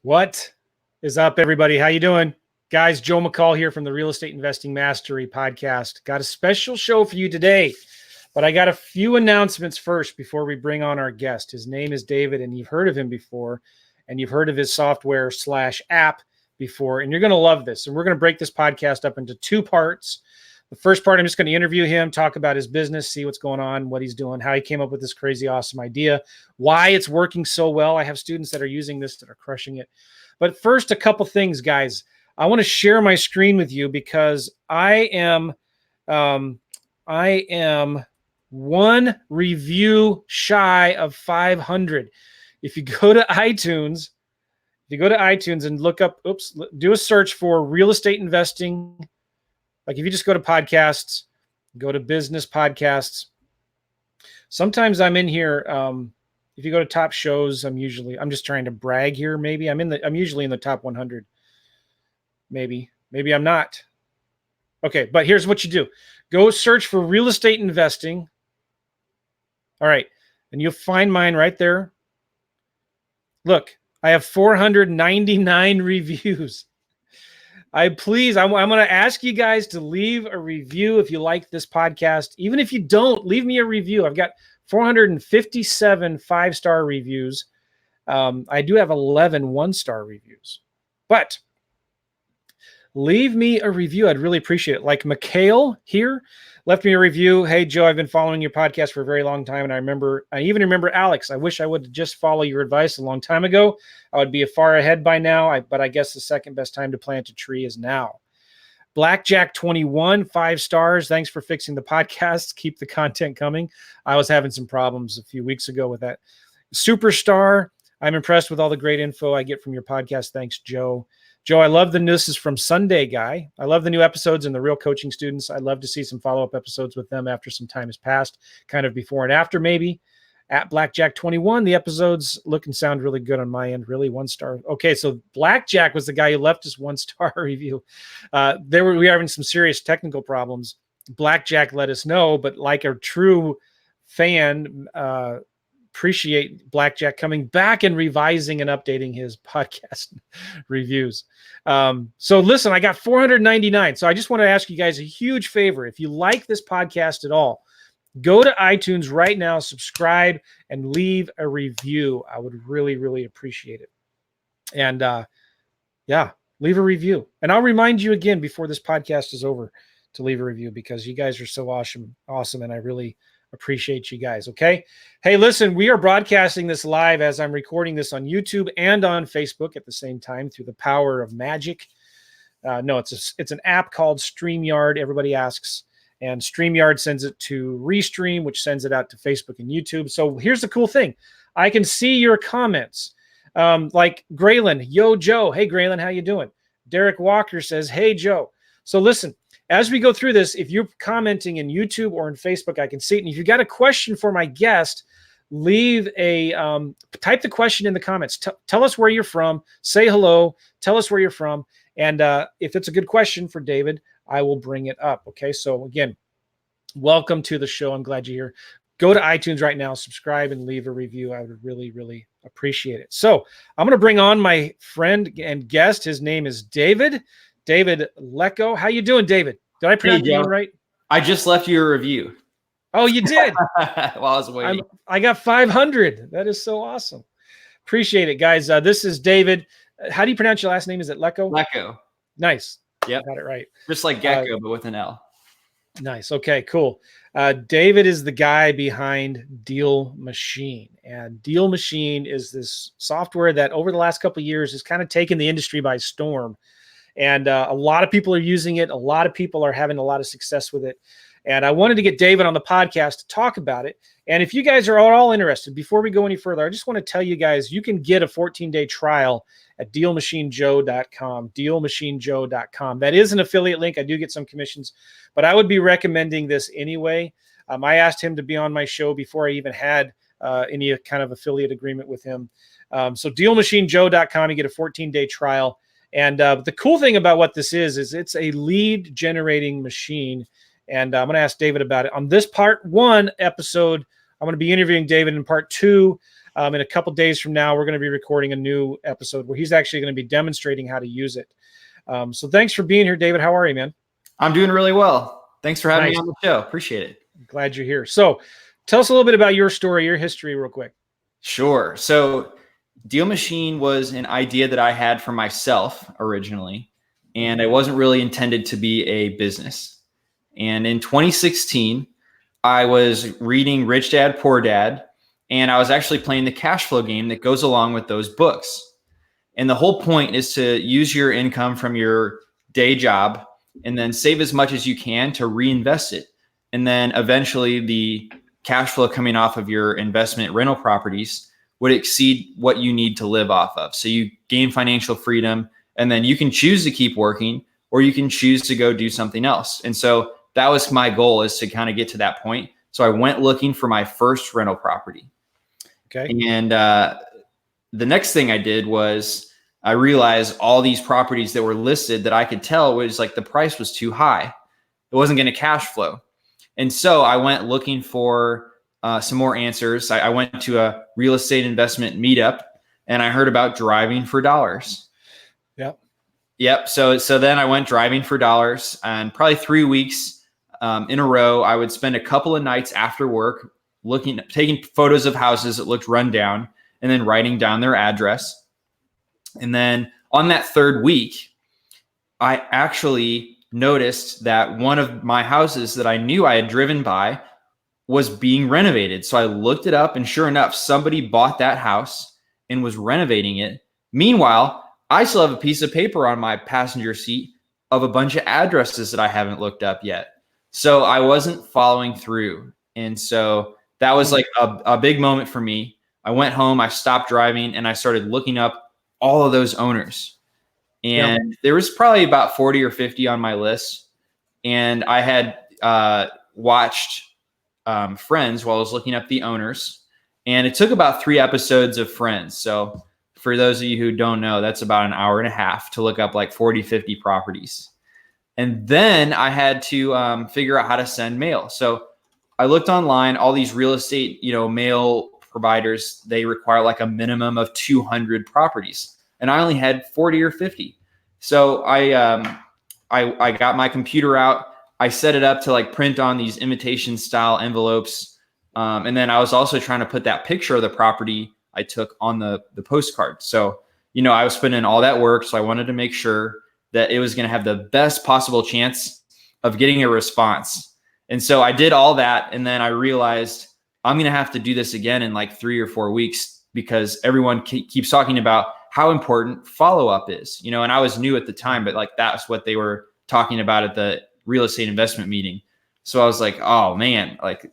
What is up, everybody? How you doing? Guys, Joe McCall here from the Real Estate Investing Mastery podcast. Got a special show for you today, but I got a few announcements first before we bring on our guest. His name is David, and you've heard of him before, and you've heard of his software/app before, and you're going to love this. And we're going to break this podcast up into two parts. The first part, I'm just going to interview him, talk about his business, see what's going on, what he's doing, how he came up with this crazy, awesome idea, why it's working so well. I have students that are using this that are crushing it. But first, a couple things, guys. I want to share my screen with you because I am one review shy of 500. If you go to iTunes, and look up, do a search for real estate investing. Like if you just go to podcasts, go to business podcasts. Sometimes I'm in here. If you go to top shows, I'm just trying to brag here. Maybe I'm usually in the top 100. Maybe I'm not. Okay, but here's what you do. Go search for real estate investing. All right, and you'll find mine right there. Look, I have 499 reviews. I'm going to ask you guys to leave a review if you like this podcast. Even if you don't, leave me a review. I've got 457 5-star reviews. I do have 11 1-star reviews. But leave me a review. I'd really appreciate it. Like McCall here left me a review. Hey, Joe, I've been following your podcast for a very long time. And I even remember Alex. I wish I would just follow your advice a long time ago. I would be far ahead by now. But I guess the second best time to plant a tree is now. Blackjack 21, 5 stars. Thanks for fixing the podcast. Keep the content coming. I was having some problems a few weeks ago with that. Superstar. I'm impressed with all the great info I get from your podcast. Thanks, Joe. Joe, I love this is from Sunday Guy. I love the new episodes and the real coaching students. I'd love to see some follow-up episodes with them after some time has passed, kind of before and after maybe. At Blackjack 21, the episodes look and sound really good on my end. Really 1 star. Okay, so Blackjack was the guy who left us 1-star review. We were having some serious technical problems. Blackjack let us know, but like a true fan, appreciate Blackjack coming back and revising and updating his podcast reviews. So listen, I got 499. So I just want to ask you guys a huge favor. If you like this podcast at all, go to iTunes right now, subscribe, and leave a review. I would really, really appreciate it. And leave a review. And I'll remind you again before this podcast is over to leave a review because you guys are so awesome, and I really appreciate you guys. Okay. Hey, listen, we are broadcasting this live as I'm recording this on YouTube and on Facebook at the same time through the power of magic. No, it's an app called StreamYard. Everybody asks, and StreamYard sends it to Restream, which sends it out to Facebook and YouTube. So here's the cool thing. I can see your comments. Like Graylin, yo, Joe. Hey, Graylin, how you doing? Derek Walker says, hey, Joe. So listen, as we go through this, if you're commenting in YouTube or in Facebook, I can see it. And if you got a question for my guest, type the question in the comments. Tell us where you're from. Say hello. Tell us where you're from. And if it's a good question for David, I will bring it up. Okay. So again, welcome to the show. I'm glad you're here. Go to iTunes right now, subscribe, and leave a review. I would really, really appreciate it. So I'm going to bring on my friend and guest. His name is David Lecko. How you doing, David? Did I pronounce your name right? I just left you a review. Oh, you did? While I was waiting. I got 500. That is so awesome. Appreciate it, guys. This is David. How do you pronounce your last name? Is it Lecko? Lecko. Nice. Yep. Got it right. Just like gecko, but with an L. Nice. Okay, cool. David is the guy behind DealMachine. And DealMachine is this software that over the last couple of years has kind of taken the industry by storm. And a lot of people are using it. A lot of people are having a lot of success with it. And I wanted to get David on the podcast to talk about it. And if you guys are all interested, before we go any further, I just want to tell you guys, you can get a 14-day trial at DealMachineJoe.com, DealMachineJoe.com. That is an affiliate link. I do get some commissions, but I would be recommending this anyway. I asked him to be on my show before I even had any kind of affiliate agreement with him. So DealMachineJoe.com, you get a 14-day trial. And the cool thing about what this is it's a lead generating machine. And I'm going to ask David about it. On this part 1 episode, I'm going to be interviewing David. In part 2, In a couple days from now, we're going to be recording a new episode where he's actually going to be demonstrating how to use it. So thanks for being here, David. How are you, man? I'm doing really well. Thanks for having me on the show. Appreciate it. Glad you're here. So tell us a little bit about your story, your history real quick. Sure. So DealMachine was an idea that I had for myself originally, and it wasn't really intended to be a business. And in 2016, I was reading Rich Dad, Poor Dad, and I was actually playing the cash flow game that goes along with those books. And the whole point is to use your income from your day job and then save as much as you can to reinvest it. And then eventually the cash flow coming off of your investment rental properties would exceed what you need to live off of. So you gain financial freedom, and then you can choose to keep working or you can choose to go do something else. And so that was my goal, is to kind of get to that point. So I went looking for my first rental property. Okay. And the next thing I did was I realized all these properties that were listed that I could tell was like the price was too high. It wasn't going to cash flow. And so I went looking for some more answers. I went to a real estate investment meetup and I heard about driving for dollars. Yep. So then I went driving for dollars, and probably 3 weeks in a row, I would spend a couple of nights after work taking photos of houses that looked run down and then writing down their address. And then on that third week, I actually noticed that one of my houses that I knew I had driven by was being renovated. So I looked it up, and sure enough, somebody bought that house and was renovating it. Meanwhile, I still have a piece of paper on my passenger seat of a bunch of addresses that I haven't looked up yet. So I wasn't following through. And so that was like a big moment for me. I went home, I stopped driving, and I started looking up all of those owners. And there was probably about 40 or 50 on my list. And I had watched Friends while I was looking up the owners. And it took about 3 episodes of Friends. So for those of you who don't know, that's about an hour and a half to look up like 40, 50 properties. And then I had to figure out how to send mail. So I looked online, all these real estate, mail providers, they require like a minimum of 200 properties. And I only had 40 or 50. So I got my computer out. I set it up to like print on these imitation style envelopes. And then I was also trying to put that picture of the property I took on the postcard. So, I was putting in all that work. So I wanted to make sure that it was going to have the best possible chance of getting a response. And so I did all that. And then I realized I'm going to have to do this again in like 3 or 4 weeks, because everyone keeps talking about how important follow-up is, and I was new at the time, but like that's what they were talking about at the real estate investment meeting. So I was like, oh man, like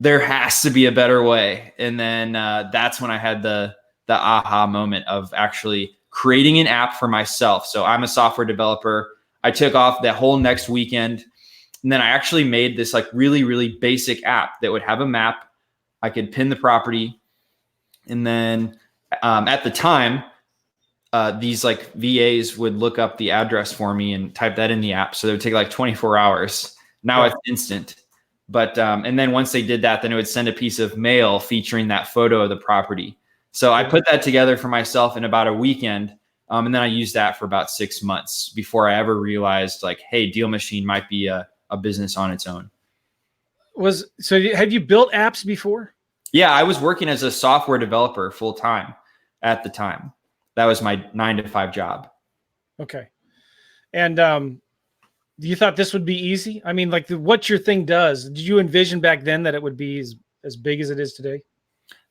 there has to be a better way. And then that's when I had the aha moment of actually creating an app for myself. So I'm a software developer. I took off that whole next weekend, and then I actually made this like really, really basic app that would have a map. I could pin the property. And then at the time, these like VAs would look up the address for me and type that in the app. So it would take like 24 hours. Now it's instant. But and then once they did that, then it would send a piece of mail featuring that photo of the property. So I put that together for myself in about a weekend. And then I used that for about 6 months before I ever realized like, hey, DealMachine might be a business on its own. Have you built apps before? Yeah, I was working as a software developer full time at the time. That was my 9-to-5 job. Okay. And you thought this would be easy? I mean, like what your thing does, did you envision back then that it would be as big as it is today?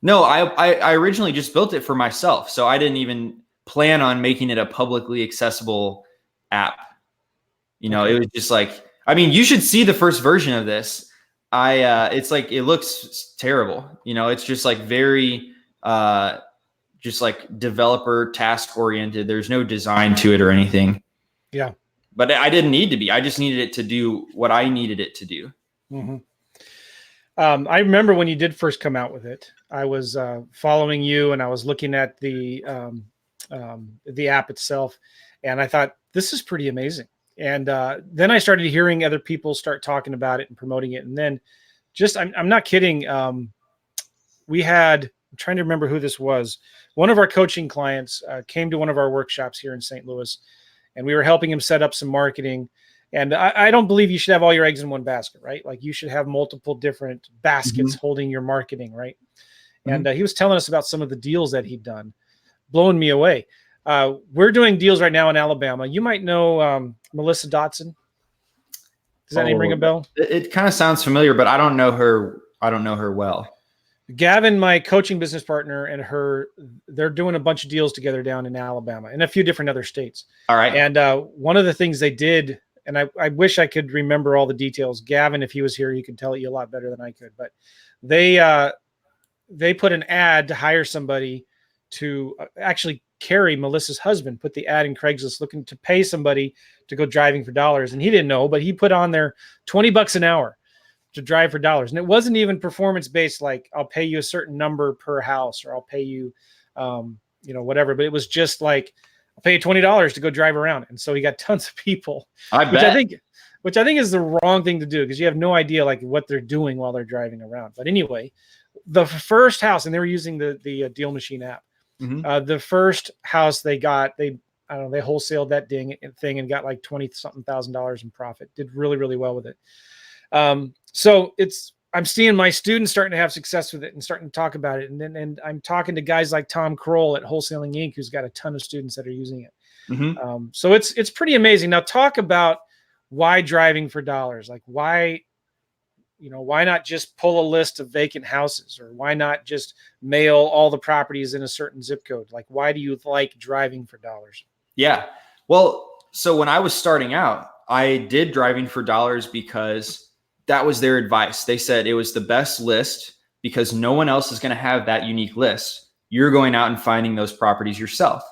No, I originally just built it for myself. So I didn't even plan on making it a publicly accessible app. It was just like, I mean, you should see the first version of this. It's like, it looks terrible. It's just like very, just like developer task oriented. There's no design to it or anything. Yeah. But I didn't need to be. I just needed it to do what I needed it to do. Mm-hmm. I remember when you did first come out with it, I was following you and I was looking at the app itself, and I thought, this is pretty amazing. And then I started hearing other people start talking about it and promoting it. And then I'm not kidding. We had I'm trying to remember who this was. One of our coaching clients came to one of our workshops here in St. Louis, and we were helping him set up some marketing. And I don't believe you should have all your eggs in one basket, right? Like you should have multiple different baskets holding your marketing, right? And he was telling us about some of the deals that he'd done, blowing me away. We're doing deals right now in Alabama. You might know Melissa Dotson. Does that name ring a bell? It kind of sounds familiar, but I don't know her. I don't know her well. Gavin, my coaching business partner, and they're doing a bunch of deals together down in Alabama and a few different other states. All right. And one of the things they did, and I wish I could remember all the details. Gavin, if he was here, he could tell you a lot better than I could. But they put an ad to hire somebody to actually carry Melissa's husband, put the ad in Craigslist looking to pay somebody to go driving for dollars. And he didn't know, but he put on there $20 an hour to drive for dollars. And it wasn't even performance-based, like I'll pay you a certain number per house, or I'll pay you, whatever. But it was just like, I'll pay you $20 to go drive around. And so he got tons of people, which I think is the wrong thing to do, because you have no idea like what they're doing while they're driving around. But anyway, the first house, and they were using the DealMachine app. The first house they got, they wholesaled that thing and got like $20-something thousand in profit. Did really, really well with it. So I'm seeing my students starting to have success with it and starting to talk about it. And I'm talking to guys like Tom Kroll at Wholesaling Inc., who's got a ton of students that are using it. So it's pretty amazing. Now talk about why driving for dollars. Like why not just pull a list of vacant houses, or why not just mail all the properties in a certain zip code? Like, why do you like driving for dollars? Yeah. Well, so when I was starting out, I did driving for dollars because that was their advice. They said it was the best list because no one else is going to have that unique list. You're going out and finding those properties yourself.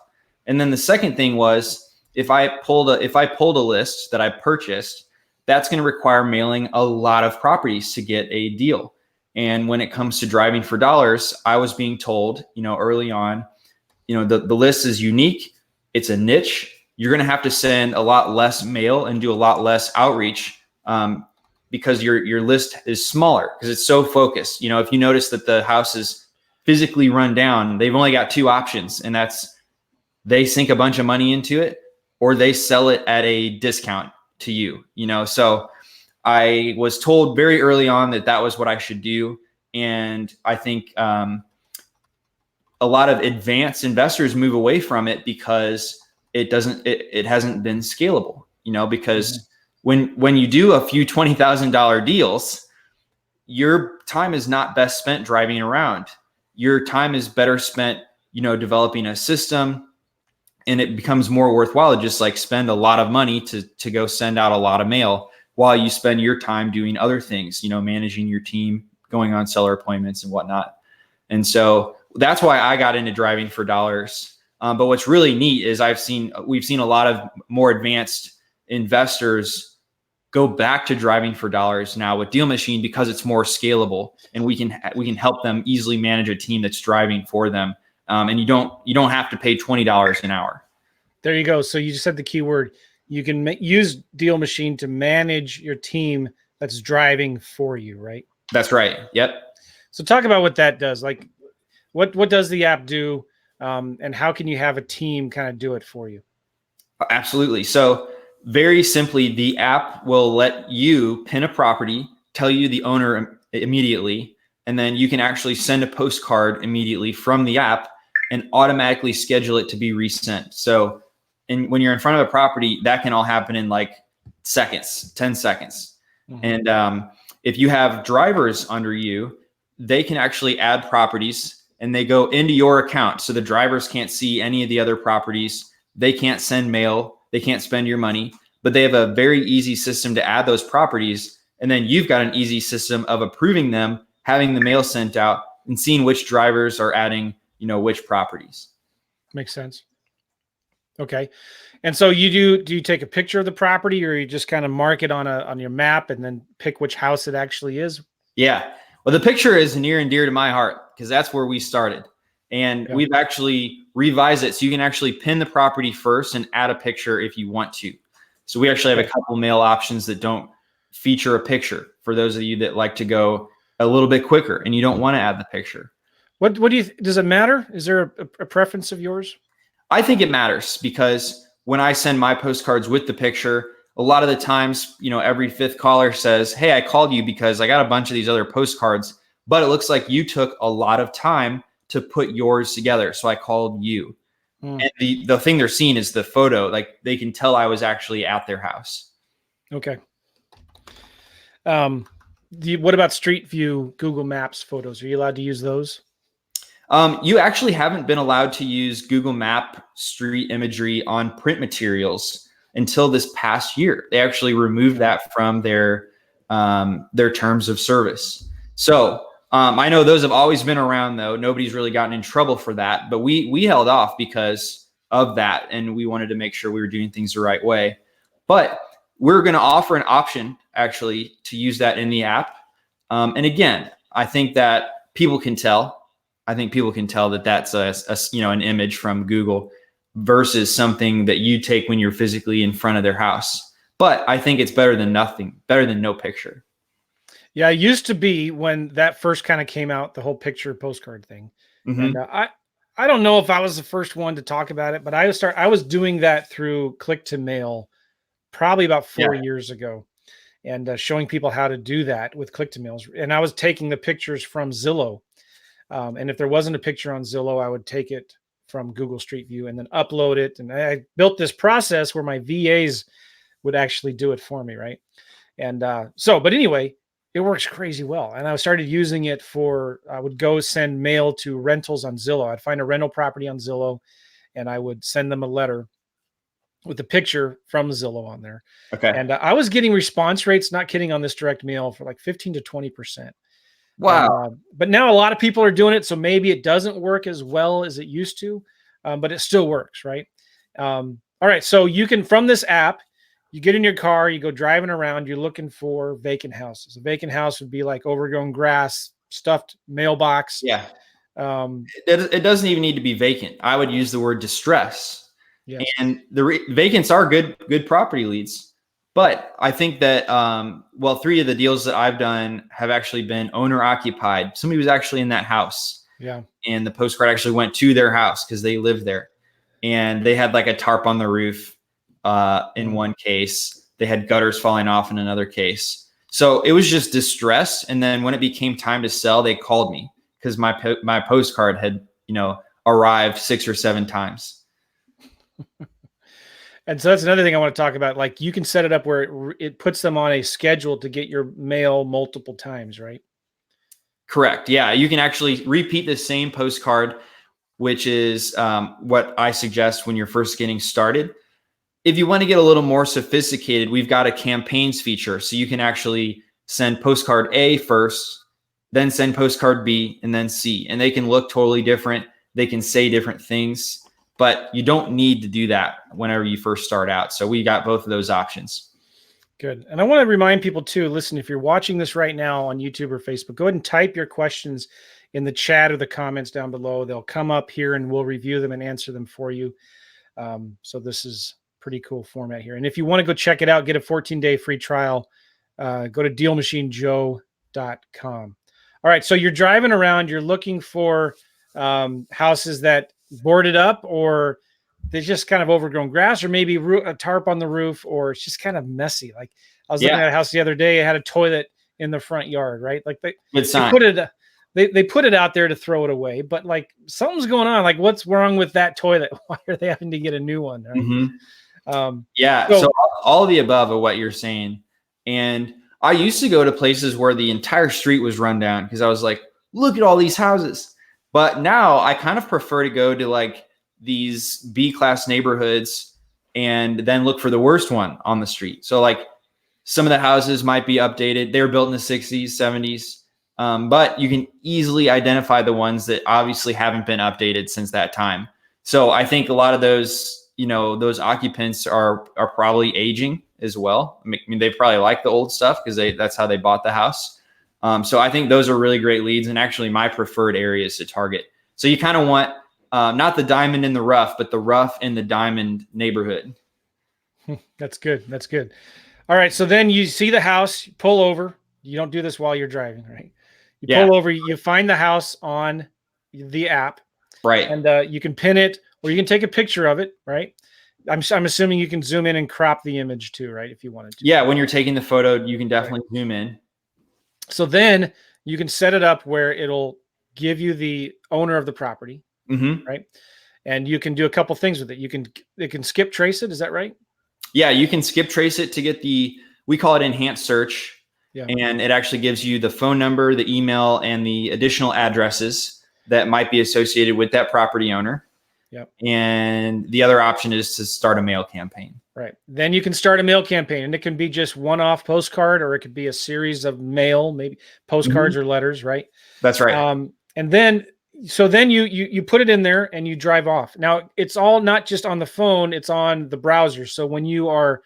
And then the second thing was, if I pulled a list that I purchased, that's going to require mailing a lot of properties to get a deal. And when it comes to driving for dollars, I was being told, early on, the list is unique. It's a niche. You're going to have to send a lot less mail and do a lot less outreach because your list is smaller, because it's so focused. If you notice that the house is physically run down, they've only got two options, and that's they sink a bunch of money into it or they sell it at a discount to you. So I was told very early on that was what I should do. And I think a lot of advanced investors move away from it because it hasn't been scalable, because when you do a few $20,000 deals, your time is not best spent driving around. Your time is better spent, developing a system, and it becomes more worthwhile to just like spend a lot of money to go send out a lot of mail while you spend your time doing other things, managing your team, going on seller appointments and whatnot. And so that's why I got into driving for dollars. But what's really neat is we've seen a lot of more advanced investors go back to driving for dollars now with DealMachine, because it's more scalable, and we can help them easily manage a team that's driving for them. And you don't have to pay $20 an hour. There you go. So you just said the key word. You can use DealMachine to manage your team that's driving for you, right? That's right. Yep. So talk about what that does. Like, what does the app do, and how can you have a team kind of do it for you? Absolutely. So very simply, the app will let you pin a property, tell you the owner immediately, and then you can actually send a postcard immediately from the app and automatically schedule it to be resent. So when you're in front of a property, that can all happen in like seconds, 10 seconds. And if you have drivers under you, they can actually add properties and they go into your account. So the drivers can't see any of the other properties. They can't send mail. They can't spend your money, but they have a very easy system to add those properties. And then you've got an easy system of approving them, having the mail sent out, and seeing which drivers are adding, which properties. Makes sense. Okay. And so do you take a picture of the property, or you just kind of mark it on your map and then pick which house it actually is? Yeah. Well, the picture is near and dear to my heart because that's where we started. And we've actually revised it so you can actually pin the property first and add a picture if you want to. So we actually have a couple mail options that don't feature a picture for those of you that like to go a little bit quicker and you don't want to add the picture. What do you, does it matter? Is there a preference of yours? I think it matters because when I send my postcards with the picture, a lot of the times, every fifth caller says, "Hey, I called you because I got a bunch of these other postcards, but it looks like you took a lot of time to put yours together. So I called you." And the thing they're seeing is the photo. Like they can tell I was actually at their house. Okay. What about Street View Google Maps photos? Are you allowed to use those? You actually haven't been allowed to use Google Map street imagery on print materials until this past year. They actually removed that from their terms of service. So I know those have always been around, though. Nobody's really gotten in trouble for that, but we held off because of that, and we wanted to make sure we were doing things the right way. But we're going to offer an option actually to use that in the app. And again, I think that people can tell. I think people can tell that that's an image from Google versus something that you take when you're physically in front of their house. But I think it's better than nothing, better than no picture. Yeah, it used to be when that first kind of came out, the whole picture postcard thing. Mm-hmm. And I don't know if I was the first one to talk about it, but I was doing that through click to mail probably about 4 years ago, and showing people how to do that with click to mails. And I was taking the pictures from Zillow. And if there wasn't a picture on Zillow, I would take it from Google Street View and then upload it. And I built this process where my VAs would actually do it for me, right? And but anyway, it works crazy well. And I started using it I would go send mail to rentals on Zillow. I'd find a rental property on Zillow, and I would send them a letter with a picture from Zillow on there. Okay. And I was getting response rates, not kidding, on this direct mail for like 15 to 20%. Wow. And, but now a lot of people are doing it, so maybe it doesn't work as well as it used to, but it still works, right? All right, so you can, from this app, you get in your car, you go driving around, you're looking for vacant houses. A vacant house would be like overgrown grass, stuffed mailbox. Yeah. It doesn't even need to be vacant. I would use the word distress. Yes. And the vacants are good property leads. But I think that, 3 of the deals that I've done have actually been owner occupied. Somebody was actually in that house. Yeah. And the postcard actually went to their house because they lived there. And they had like a tarp on the roof in one case. They had gutters falling off in another case. So it was just distress. And then when it became time to sell, they called me because my postcard had, arrived 6 or 7 times. And so that's another thing I want to talk about. Like you can set it up where it puts them on a schedule to get your mail multiple times, right? Correct. Yeah. You can actually repeat the same postcard, which is what I suggest when you're first getting started. If you want to get a little more sophisticated, we've got a campaigns feature. So you can actually send postcard A first, then send postcard B, and then C. And they can look totally different. They can say different things. But you don't need to do that whenever you first start out. So we got both of those options. Good. And I want to remind people too, listen, if you're watching this right now on YouTube or Facebook, go ahead and type your questions in the chat or the comments down below. They'll come up here and we'll review them and answer them for you. So this is pretty cool format here. And if you want to go check it out, get a 14-day free trial, go to DealMachineJoe.com. All right. So you're driving around, you're looking for houses that boarded up, or they just kind of overgrown grass, or maybe a tarp on the roof, or it's just kind of messy. Like I was looking at a house the other day, it had a toilet in the front yard, right? Like they put it out there to throw it away, but like something's going on. Like what's wrong with that toilet? Why are they having to get a new one? Right? Mm-hmm. So all of the above of what you're saying. And I used to go to places where the entire street was run down because I was like, look at all these houses. But now I kind of prefer to go to like these B-class neighborhoods and then look for the worst one on the street. So like some of the houses might be updated. They were built in the 60s, 70s. But you can easily identify the ones that obviously haven't been updated since that time. So I think a lot of those, those occupants are probably aging as well. I mean, they probably like the old stuff because that's how they bought the house. So I think those are really great leads and actually my preferred areas to target. So you kind of want not the diamond in the rough, but the rough in the diamond neighborhood. That's good. That's good. All right. So then you see the house, you pull over. You don't do this while you're driving, right? You pull over, you find the house on the app, Right. and you can pin it, or you can take a picture of it, right? I'm assuming you can zoom in and crop the image too, right? If you wanted to. Yeah, when you're taking the photo, you can definitely zoom in. So then you can set it up where it'll give you the owner of the property, right? And you can do a couple things with it. It can skip trace it. Is that right? Yeah, you can skip trace it to get we call it enhanced search. Yeah. And it actually gives you the phone number, the email, and the additional addresses that might be associated with that property owner. Yep. And the other option is to start a mail campaign. Right. Then you can start a mail campaign, and it can be just one-off postcard, or it could be a series of mail, maybe postcards or letters, right? That's right. And then you put it in there and you drive off. Now it's all not just on the phone; it's on the browser. So when you are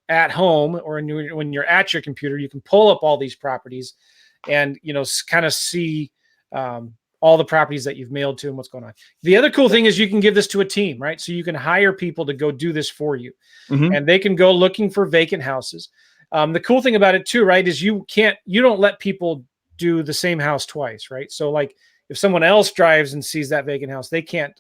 at home or when you're at your computer, you can pull up all these properties, and kind of see all the properties that you've mailed to and what's going on. The other cool thing is you can give this to a team, right? So you can hire people to go do this for you, and they can go looking for vacant houses. The cool thing about it too, right, is you don't let people do the same house twice, right? So like if someone else drives and sees that vacant house, they can't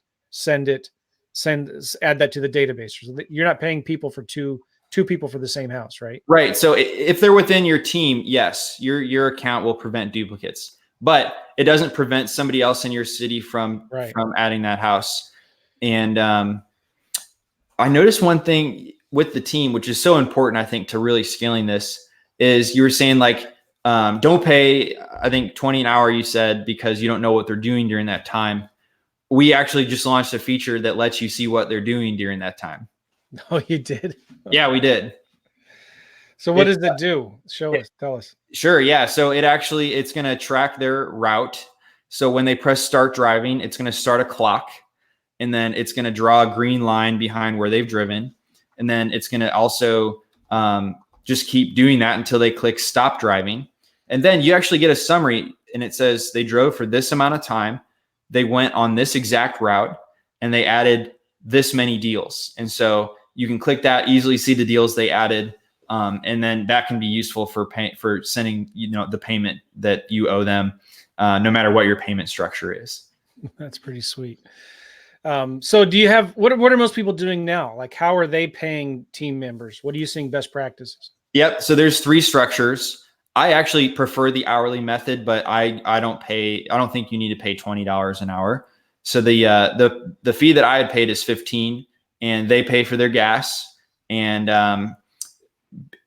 add that to the database. So you're not paying people for two people for the same house, right? Right. So if they're within your team, yes, your account will prevent duplicates, but it doesn't prevent somebody else in your city from adding that house. And I noticed one thing with the team, which is so important, I think, to really scaling this, is you were saying like, don't pay, I think 20 an hour, you said, because you don't know what they're doing during that time. We actually just launched a feature that lets you see what they're doing during that time. Oh, you did? Yeah, we did. So what does it do? Tell us. Sure. Yeah. So it's going to track their route. So when they press start driving, it's going to start a clock, and then it's going to draw a green line behind where they've driven. And then it's going to also just keep doing that until they click stop driving. And then you actually get a summary, and it says they drove for this amount of time. They went on this exact route, and they added this many deals. And so you can click that, easily see the deals they added. And then that can be useful for sending, the payment that you owe them, no matter what your payment structure is. That's pretty sweet. So do you have, what are most people doing now? Like, how are they paying team members? What are you seeing best practices? Yep. So there's 3 structures. I actually prefer the hourly method, but I don't think you need to pay $20 an hour. So the fee that I had paid is $15, and they pay for their gas. And,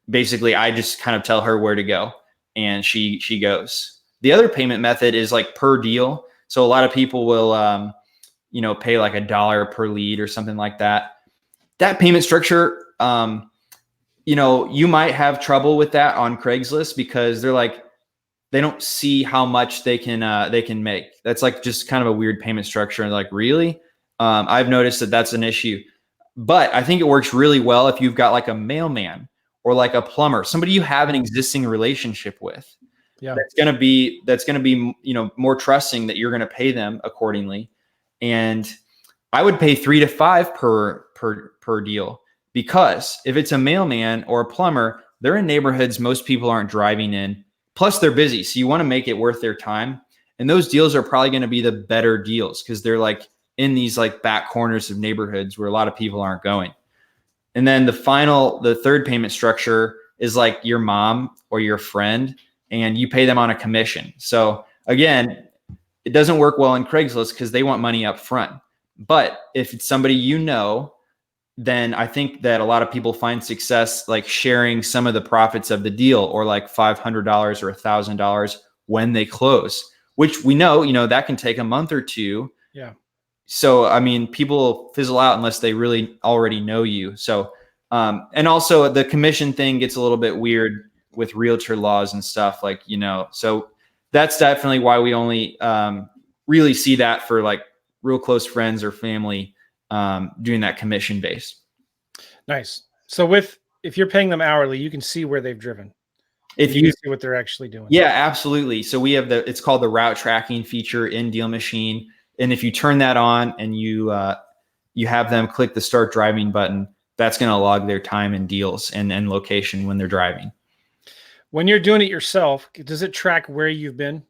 basically I just kind of tell her where to go, and she goes. The other payment method is like per deal. So a lot of people will, pay like $1 per lead or something like that. That payment structure, you might have trouble with that on Craigslist, because they don't see how much they can make. That's like just kind of a weird payment structure. And like, really? I've noticed that that's an issue, but I think it works really well if you've got like a mailman or like a plumber, somebody you have an existing relationship with. Yeah. That's going to be, more trusting that you're going to pay them accordingly. And I would pay 3 to 5 per deal, because if it's a mailman or a plumber, they're in neighborhoods most people aren't driving in. Plus they're busy. So you want to make it worth their time. And those deals are probably going to be the better deals, because they're like in these like back corners of neighborhoods where a lot of people aren't going. And then the third payment structure is like your mom or your friend, and you pay them on a commission. So again, it doesn't work well in Craigslist because they want money up front. But if it's somebody then I think that a lot of people find success like sharing some of the profits of the deal, or like $500 or $1,000 when they close, which we know, that can take a month or 2. Yeah. So, I mean, people fizzle out unless they really already know you. So, and also the commission thing gets a little bit weird with realtor laws and stuff, like, so that's definitely why we only really see that for like real close friends or family doing that commission base. Nice. So if you're paying them hourly, you can see where they've driven. If you see what they're actually doing. Yeah, absolutely. So we have it's called the route tracking feature in DealMachine. And if you turn that on and you have them click the start driving button, that's going to log their time and deals and location when they're driving. When you're doing it yourself, does it track where you've been?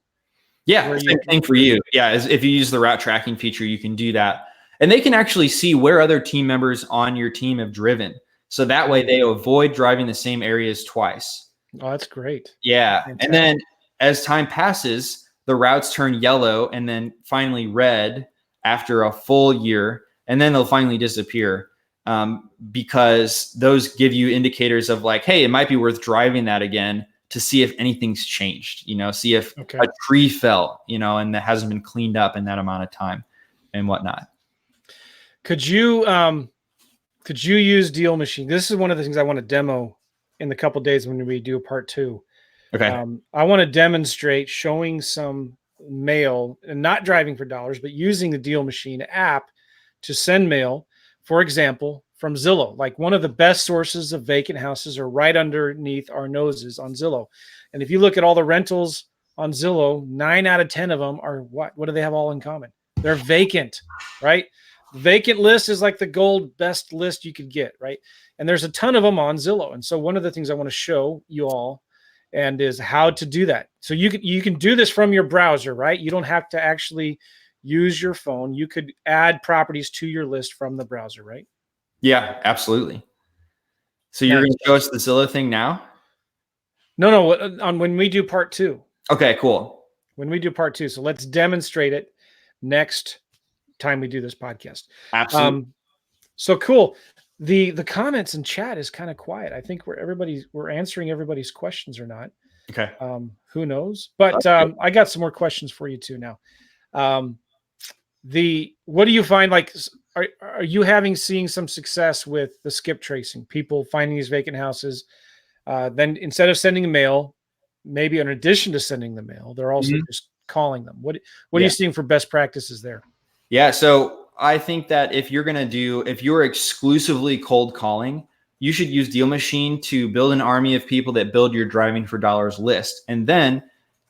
Yeah, Where same thing for you. Yeah, if you use the route tracking feature, you can do that. And they can actually see where other team members on your team have driven. So that way they avoid driving the same areas twice. Oh, that's great. Yeah. Fantastic. And then as time passes, the routes turn yellow and then finally red after a full year. And then they'll finally disappear because those give you indicators of like, hey, it might be worth driving that again to see if anything's changed, see if a tree fell, and that hasn't been cleaned up in that amount of time and whatnot. Could you use DealMachine? This is one of the things I want to demo in the couple days when we do part 2. Okay. I want to demonstrate showing some mail and not driving for dollars, but using the DealMachine app to send mail, for example, from Zillow. Like, one of the best sources of vacant houses are right underneath our noses on Zillow. And if you look at all the rentals on Zillow, 9 out of 10 of them are what do they have all in common? They're vacant, right? The vacant list is like the gold best list you could get, right? And there's a ton of them on Zillow. And so one of the things I want to show you all and is how to do that. So you can do this from your browser, right? You don't have to actually use your phone. You could add properties to your list from the browser, right? Yeah, absolutely. So you're going to show us the Zillow thing now? No, on when we do part 2. Okay, cool. When we do part 2. So let's demonstrate it next time we do this podcast. Absolutely. So cool. The comments in chat is kind of quiet. I think we're answering everybody's questions or not. Okay. Who knows? But I got some more questions for you too now. What do you find, like, are you seeing some success with the skip tracing, people finding these vacant houses? Then instead of sending a mail, maybe in addition to sending the mail, they're also just calling them. What are you seeing for best practices there? Yeah. So I think that if you're exclusively cold calling, you should use DealMachine to build an army of people that build your driving for dollars list and then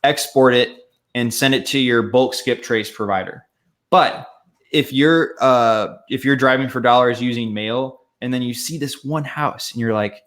export it and send it to your bulk skip trace provider. But if you're driving for dollars using mail and then you see this one house and you're like,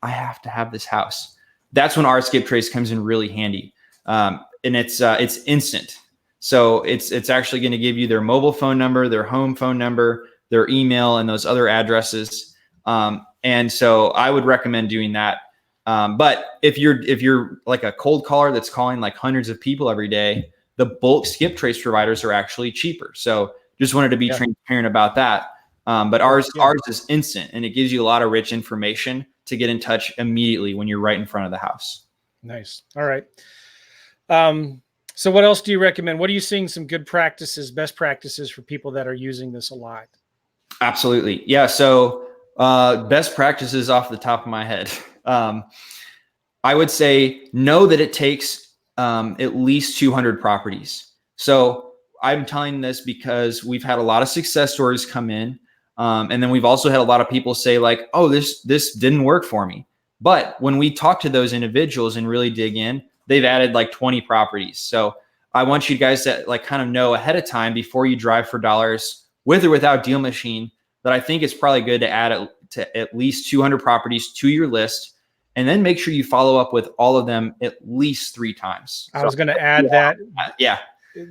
I have to have this house, that's when our skip trace comes in really handy. And it's instant. So it's actually going to give you their mobile phone number, their home phone number, their email, and those other addresses. And so I would recommend doing that. But if you're like a cold caller that's calling like hundreds of people every day, the bulk skip trace providers are actually cheaper. So just wanted to be transparent about that. But ours is instant, and it gives you a lot of rich information to get in touch immediately when you're right in front of the house. Nice. All right. So what else do you recommend? What are you seeing some good practices, best practices for people that are using this a lot? Absolutely. Yeah. So best practices off the top of my head. I would say know that it takes at least 200 properties. So I'm telling this because we've had a lot of success stories come in. And then we've also had a lot of people say like, oh, this didn't work for me. But when we talk to those individuals and really dig in, they've added like 20 properties. So I want you guys to like kind of know ahead of time before you drive for dollars with or without DealMachine that I think it's probably good to add to at least 200 properties to your list, and then make sure you follow up with all of them at least 3 times. I was going to add that. Yeah.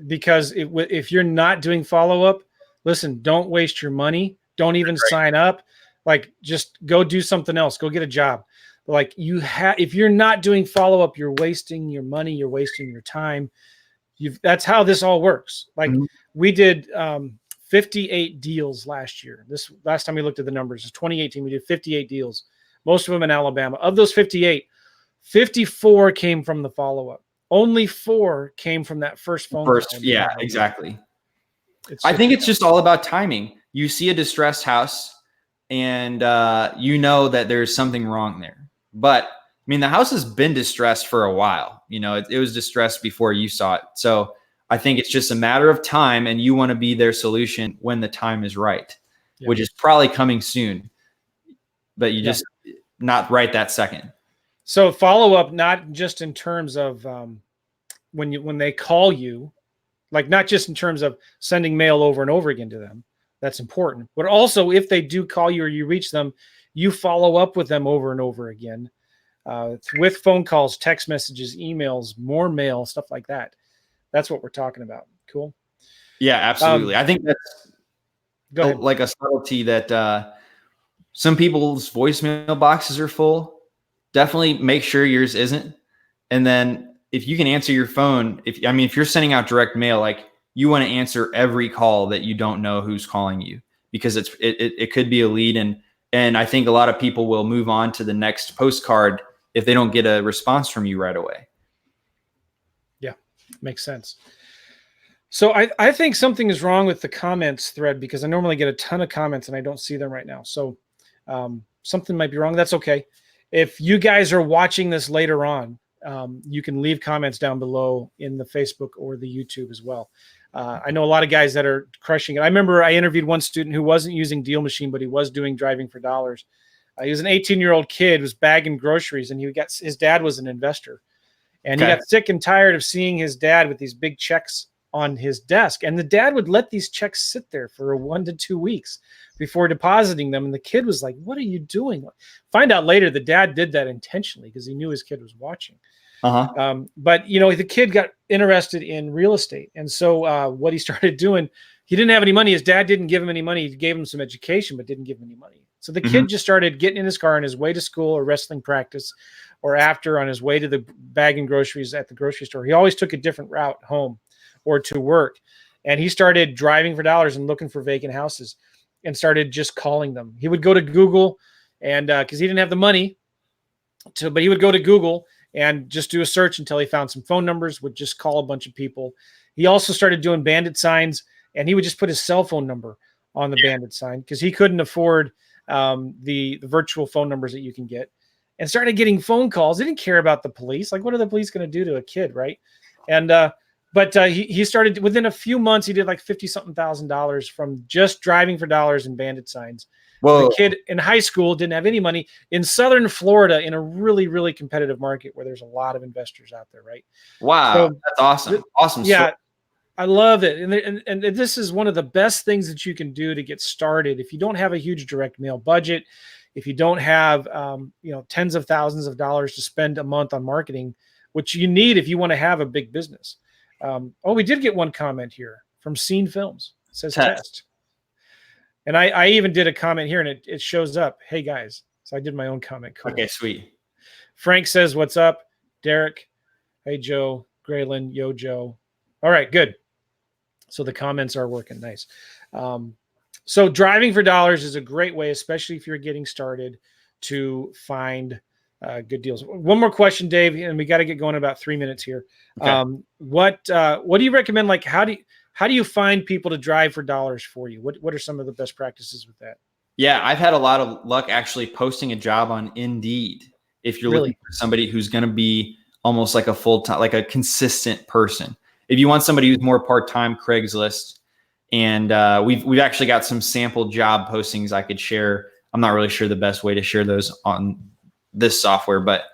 Because if you're not doing follow-up, listen, don't waste your money. Don't even sign up. Like, just go do something else. Go get a job. Like, if you're not doing follow-up, you're wasting your money. You're wasting your time. That's how this all works. Like, we did 58 deals last year. This last time we looked at the numbers is 2018. We did 58 deals, most of them in Alabama. Of those 58, 54 came from the follow-up. Only 4 came from that first phone call. Yeah, exactly. I think it's just all about timing. You see a distressed house and you know that there's something wrong there. But I mean, the house has been distressed for a while. It was distressed before you saw it. So I think it's just a matter of time, and you want to be their solution when the time is right, which is probably coming soon. But you just not right that second. So follow up, not just in terms of when they call you, like not just in terms of sending mail over and over again to them. That's important. But also, if they do call you or you reach them, you follow up with them over and over again with phone calls, text messages, emails, more mail, stuff like that. That's what we're talking about. Cool. Yeah, absolutely. I think that's Go ahead. like a subtlety that some people's voicemail boxes are full. Definitely make sure yours isn't. And then if you can answer your phone, if you're sending out direct mail, like you want to answer every call that you don't know who's calling you, because it could be a lead. And I think a lot of people will move on to the next postcard if they don't get a response from you right away. Yeah, makes sense. So I think something is wrong with the comments thread, because I normally get a ton of comments and I don't see them right now. So something might be wrong. That's okay. If you guys are watching this later on, you can leave comments down below in the Facebook or the YouTube as well. I know a lot of guys that are crushing it. I remember I interviewed one student who wasn't using DealMachine, but he was doing driving for dollars. He was an 18-year-old kid, was bagging groceries, and his dad was an investor. And he got sick and tired of seeing his dad with these big checks on his desk. And the dad would let these checks sit there for 1 to 2 weeks before depositing them. And the kid was like, what are you doing? Find out later the dad did that intentionally because he knew his kid was watching. But, the kid got interested in real estate. And so what he started doing, he didn't have any money. His dad didn't give him any money. He gave him some education, but didn't give him any money. So the kid just started getting in his car on his way to school or wrestling practice, or after on his way to the bagging groceries at the grocery store. He always took a different route home or to work. And he started driving for dollars and looking for vacant houses and started just calling them. He would go to Google, and because he didn't have the money but he would go to Google and just do a search until he found some phone numbers, would just call a bunch of people. He also started doing bandit signs, and he would just put his cell phone number on the bandit sign because he couldn't afford the virtual phone numbers that you can get, and started getting phone calls. He didn't care about the police. Like, what are the police going to do to a kid, right? And but he started, within a few months, he did like $50-something thousand from just driving for dollars and bandit signs. Whoa. The kid in high school didn't have any money in Southern Florida, in a really, really competitive market where there's a lot of investors out there, right? Wow, so, that's awesome. Awesome. Yeah, story. I love it. And this is one of the best things that you can do to get started. If you don't have a huge direct mail budget, if you don't have tens of thousands of dollars to spend a month on marketing, which you need if you want to have a big business. We did get one comment here from Scene Films. It says test. And I even did a comment here, and it shows up. Hey, guys. So I did my own comment. Cool. Okay, sweet. Frank says, what's up? Derek. Hey, Joe. Graylin. Yo, Joe. All right, good. So the comments are working. Nice. So driving for dollars is a great way, especially if you're getting started, to find good deals. One more question, Dave, and we got to get going in about 3 minutes here. Okay. What do you recommend? Like, how do you find people to drive for dollars for you? What are some of the best practices with that? Yeah, I've had a lot of luck actually posting a job on Indeed. If you're looking for somebody who's going to be almost like a full-time, like a consistent person. If you want somebody who's more part-time, Craigslist. And we've actually got some sample job postings I could share. I'm not really sure the best way to share those on this software, but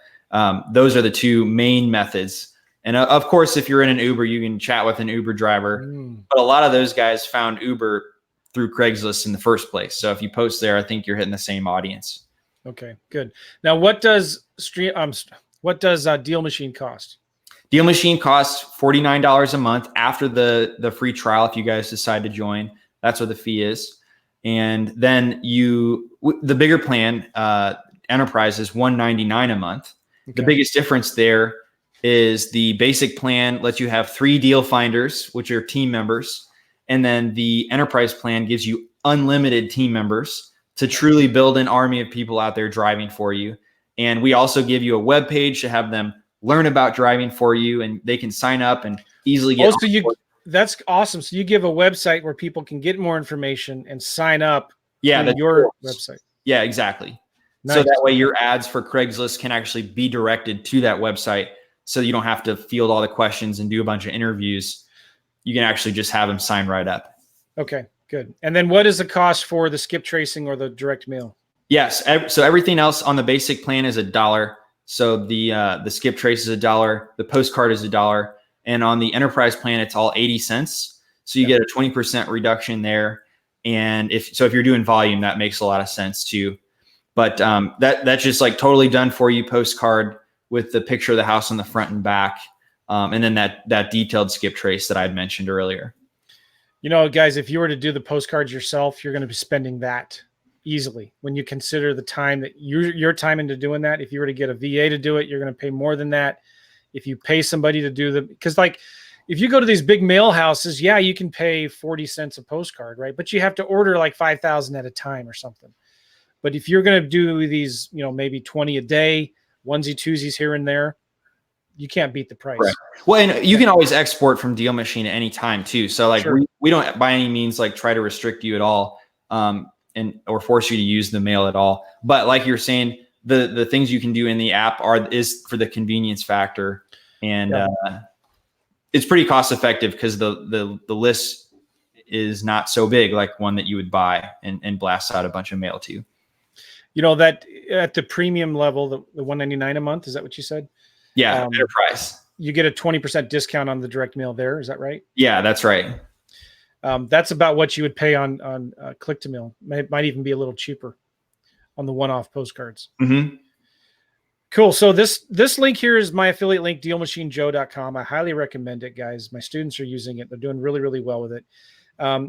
those are the two main methods. And of course, if you're in an Uber, you can chat with an Uber driver. But a lot of those guys found Uber through Craigslist in the first place. So if you post there, I think you're hitting the same audience. Okay, good. Now, what does DealMachine cost? DealMachine costs $49 a month after the free trial. If you guys decide to join, that's what the fee is. And then the bigger plan, Enterprise, is $199 a month. Okay. The biggest difference there is the basic plan lets you have 3 deal finders, which are team members. And then the Enterprise plan gives you unlimited team members to truly build an army of people out there driving for you. And we also give you a web page to have them learn about driving for you, and they can sign up and easily get. That's awesome. So you give a website where people can get more information and sign up. Yeah, that's your website. Yeah, exactly. Nice. So that way your ads for Craigslist can actually be directed to that website, so you don't have to field all the questions and do a bunch of interviews. You can actually just have them sign right up. Okay, good. And then what is the cost for the skip tracing or the direct mail? Yes. So everything else on the basic plan is $1. So the skip trace is $1. The postcard is $1. And on the Enterprise plan, it's all 80 cents. So you get a 20% reduction there. And if you're doing volume, that makes a lot of sense too. But that's just like totally done for you, postcard with the picture of the house on the front and back. And then that detailed skip trace that I'd mentioned earlier. You know, guys, if you were to do the postcards yourself, you're going to be spending that easily. When you consider the time that your time into doing that, if you were to get a VA to do it, you're going to pay more than that. If you pay somebody to do because like if you go to these big mail houses, yeah, you can pay 40 cents a postcard, right? But you have to order like 5,000 at a time or something. But if you're going to do these, you know, maybe 20 a day, onesie twosies here and there, you can't beat the price. Right. Well, and you can always export from DealMachine at any time too. So like Sure. we don't by any means like try to restrict you at all, and or force you to use the mail at all. But like you're saying, the things you can do in the app is for the convenience factor, and it's pretty cost effective because the list is not so big like one that you would buy and blast out a bunch of mail to. You know, that at the premium level, the $199 a month, is that what you said? Yeah, enterprise. You get a 20% discount on the direct mail there. Is that right? Yeah, that's right. That's about what you would pay on click to mail. Might even be a little cheaper on the one-off postcards. Mm-hmm. Cool. So this link here is my affiliate link, DealMachineJoe.com. I highly recommend it, guys. My students are using it. They're doing really, really well with it.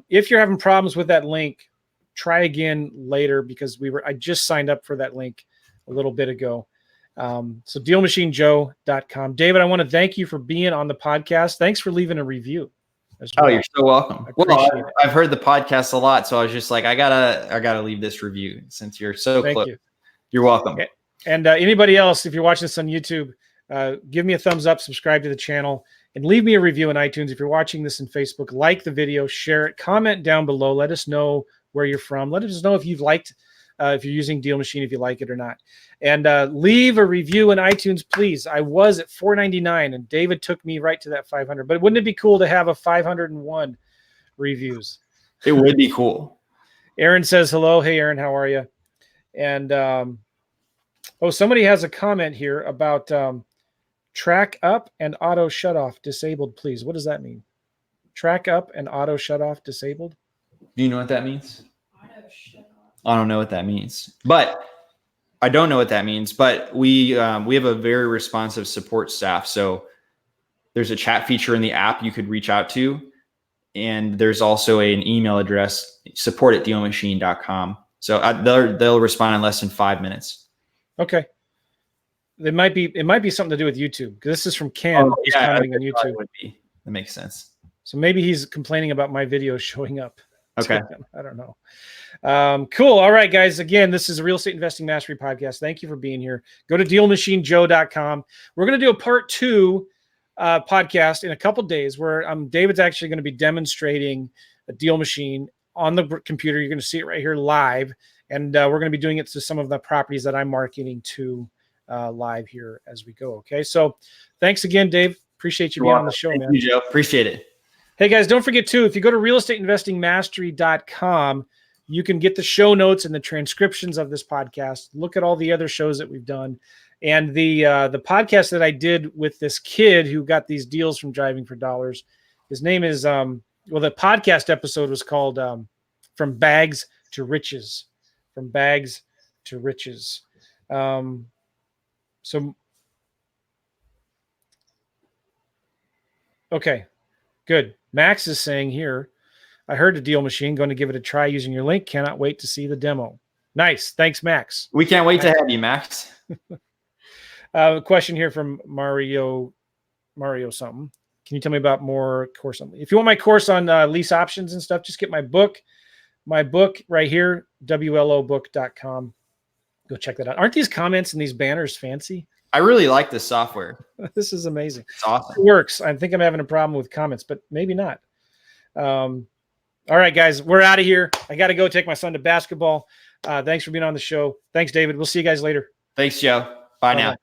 If you're having problems with that link, try again later because I just signed up for that link a little bit ago. So DealMachineJoe.com. David, I want to thank you for being on the podcast. Thanks for leaving a review. Oh, you're so welcome. Well, I've heard the podcast a lot, so I was just like, I gotta leave this review since you're so close. Thank you. You're welcome. And anybody else, if you're watching this on YouTube, give me a thumbs up, subscribe to the channel, and leave me a review in iTunes. If you're watching this in Facebook, like the video, share it, comment down below. Let us know where you're from. Let us know if you've liked, if you're using DealMachine, if you like it or not. And leave a review in iTunes, please. I was at $4.99, and David took me right to that 500. But wouldn't it be cool to have a 501 reviews? It would be cool. Aaron says hello. Hey, Aaron, how are you? And somebody has a comment here about track up and auto shut off disabled, please. What does that mean? Track up and auto shut off disabled? Do you know what that means? I don't know what that means, but I don't know what that means, but we have a very responsive support staff. So there's a chat feature in the app you could reach out to. And there's also an email address, support@dealmachine.com. So they'll respond in less than 5 minutes. Okay. It might be something to do with YouTube because this is from Ken. He's commenting on YouTube. That makes sense. So maybe he's complaining about my videos showing up. Okay. I don't know. Cool. All right, guys. Again, this is a Real Estate Investing Mastery podcast. Thank you for being here. Go to DealMachineJoe.com. We're going to do a part 2 podcast in a couple days where David's actually going to be demonstrating a deal machine on the computer. You're going to see it right here live. And we're going to be doing it to some of the properties that I'm marketing to live here as we go. Okay. So thanks again, Dave. Appreciate you being on the show, man. Thank you, Joe. Appreciate it. Hey guys, don't forget too, if you go to realestateinvestingmastery.com, you can get the show notes and the transcriptions of this podcast. Look at all the other shows that we've done. And the podcast that I did with this kid who got these deals from Driving for Dollars, his name is, the podcast episode was called From Bags to Riches. From Bags to Riches. Okay, good. Max is saying here, I heard a deal machine, going to give it a try using your link. Cannot wait to see the demo. Nice. Thanks, Max. We can't wait to have you, Max. A question here from Mario something. Can you tell me about more course on? If you want my course on lease options and stuff, just get my book right here, WLObook.com. Go check that out. Aren't these comments and these banners fancy? I really like this software. This is amazing. It's awesome. It works. I think I'm having a problem with comments, but maybe not. All right, guys, we're out of here. I got to go take my son to basketball. Thanks for being on the show. Thanks, David. We'll see you guys later. Thanks, Joe. Bye now.